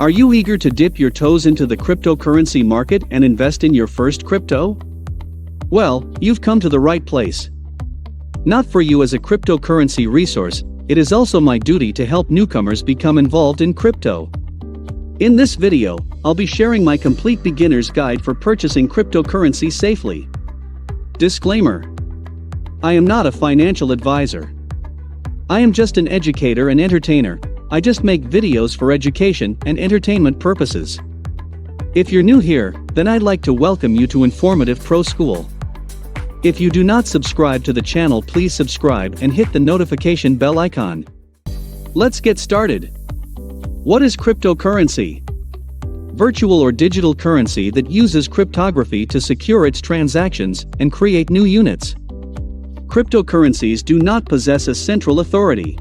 Are you eager to dip your toes into the cryptocurrency market and invest in your first crypto? Well, you've come to the right place. Not for you as a cryptocurrency resource, it is also my duty to help newcomers become involved in crypto. In this video, I'll be sharing my complete beginner's guide for purchasing cryptocurrency safely. Disclaimer: I am not a financial advisor. I am just an educator and entertainer. I just make videos for education and entertainment purposes. If you're new here, then I'd like to welcome you to Informative Pro School. If you do not subscribe to the channel, please subscribe and hit the notification bell icon. Let's get started. What is cryptocurrency? Virtual or digital currency that uses cryptography to secure its transactions and create new units. Cryptocurrencies do not possess a central authority.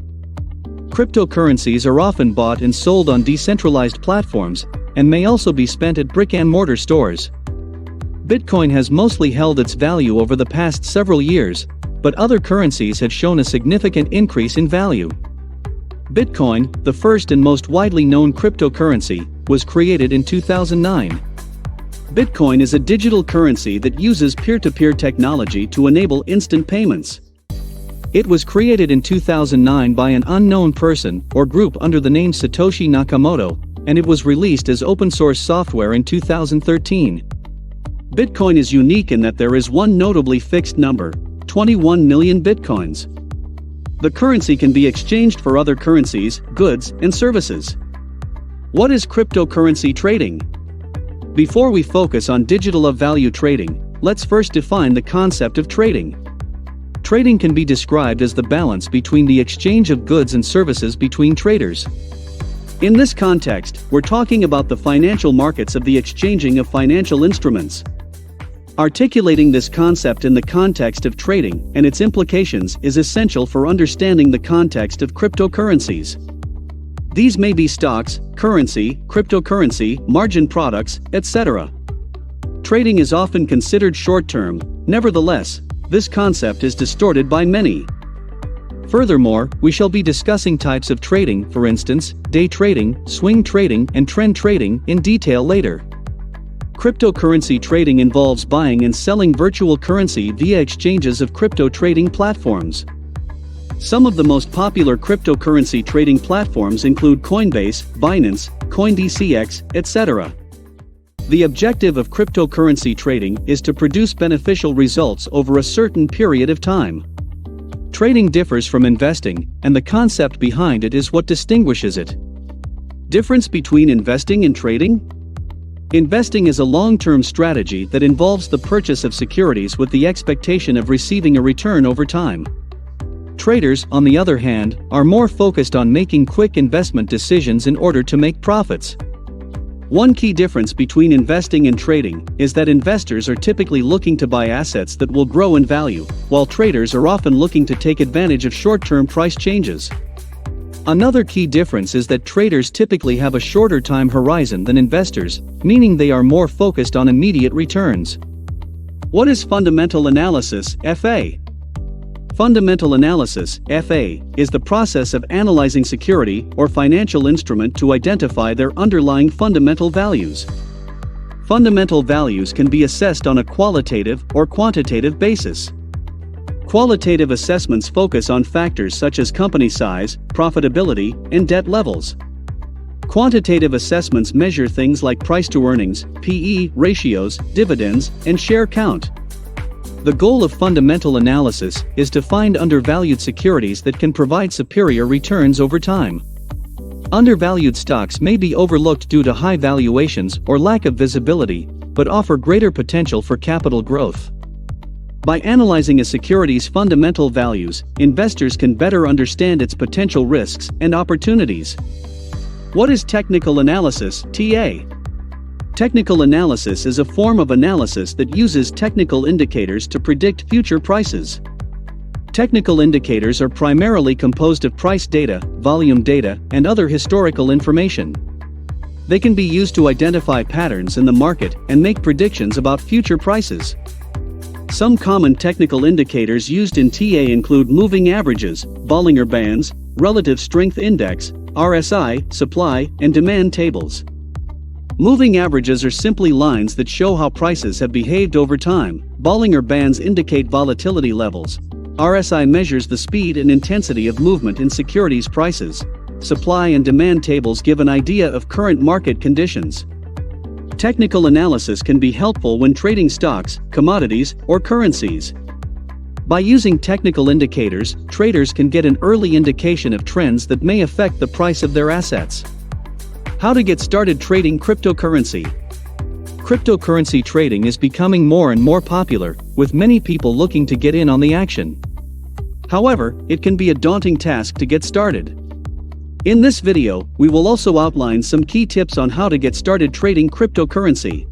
Cryptocurrencies are often bought and sold on decentralized platforms, and may also be spent at brick-and-mortar stores. Bitcoin has mostly held its value over the past several years, but other currencies have shown a significant increase in value. Bitcoin, the first and most widely known cryptocurrency, was created in 2009. Bitcoin is a digital currency that uses peer-to-peer technology to enable instant payments. It was created in 2009 by an unknown person or group under the name Satoshi Nakamoto, and it was released as open-source software in 2013. Bitcoin is unique in that there is one notably fixed number, 21 million bitcoins. The currency can be exchanged for other currencies, goods, and services. What is cryptocurrency trading? Before we focus on digital value trading, let's first define the concept of trading. Trading can be described as the balance between the exchange of goods and services between traders. In this context, we're talking about the financial markets of the exchanging of financial instruments. Articulating this concept in the context of trading and its implications is essential for understanding the context of cryptocurrencies. These may be stocks, currency, cryptocurrency, margin products, etc. Trading is often considered short-term. Nevertheless, this concept is distorted by many. Furthermore, we shall be discussing types of trading, for instance, day trading, swing trading, and trend trading, in detail later. Cryptocurrency trading involves buying and selling virtual currency via exchanges of crypto trading platforms. Some of the most popular cryptocurrency trading platforms include Coinbase, Binance, CoinDCX, etc. The objective of cryptocurrency trading is to produce beneficial results over a certain period of time. Trading differs from investing, and the concept behind it is what distinguishes it. Difference between investing and trading? Investing is a long-term strategy that involves the purchase of securities with the expectation of receiving a return over time. Traders, on the other hand, are more focused on making quick investment decisions in order to make profits. One key difference between investing and trading is that investors are typically looking to buy assets that will grow in value, while traders are often looking to take advantage of short-term price changes. Another key difference is that traders typically have a shorter time horizon than investors, meaning they are more focused on immediate returns. What is fundamental analysis, FA? Fundamental analysis, FA, is the process of analyzing security or financial instrument to identify their underlying fundamental values. Fundamental values can be assessed on a qualitative or quantitative basis. Qualitative assessments focus on factors such as company size, profitability, and debt levels. Quantitative assessments measure things like price to earnings, PE ratios, dividends, and share count. The goal of fundamental analysis is to find undervalued securities that can provide superior returns over time. Undervalued stocks may be overlooked due to high valuations or lack of visibility, but offer greater potential for capital growth. By analyzing a security's fundamental values, investors can better understand its potential risks and opportunities. What is technical analysis, TA? Technical analysis is a form of analysis that uses technical indicators to predict future prices. Technical indicators are primarily composed of price data, volume data, and other historical information. They can be used to identify patterns in the market and make predictions about future prices. Some common technical indicators used in TA include moving averages, Bollinger Bands, relative strength index, RSI, supply and demand tables. Moving averages are simply lines that show how prices have behaved over time. Bollinger Bands indicate volatility levels. RSI measures the speed and intensity of movement in securities prices. Supply and demand tables give an idea of current market conditions. Technical analysis can be helpful when trading stocks, commodities, or currencies. By using technical indicators, traders can get an early indication of trends that may affect the price of their assets. How to get started trading cryptocurrency. Cryptocurrency trading is becoming more and more popular, with many people looking to get in on the action. However, it can be a daunting task to get started. In this video, we will also outline some key tips on how to get started trading cryptocurrency.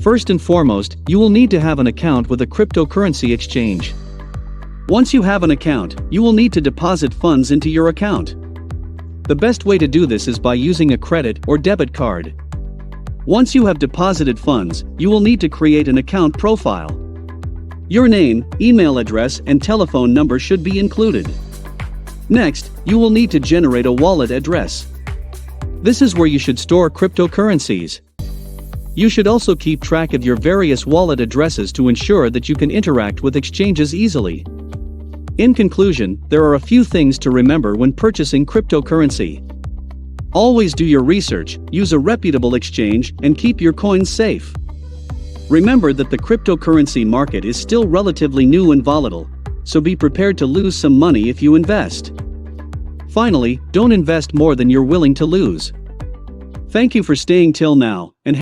First and foremost, you will need to have an account with a cryptocurrency exchange. Once you have an account, you will need to deposit funds into your account. The best way to do this is by using a credit or debit card. Once you have deposited funds, you will need to create an account profile. Your name, email address, and telephone number should be included. Next, you will need to generate a wallet address. This is where you should store cryptocurrencies. You should also keep track of your various wallet addresses to ensure that you can interact with exchanges easily. In conclusion, there are a few things to remember when purchasing cryptocurrency. Always do your research, use a reputable exchange, and keep your coins safe. Remember that the cryptocurrency market is still relatively new and volatile, so be prepared to lose some money if you invest. Finally, don't invest more than you're willing to lose. Thank you for staying till now, and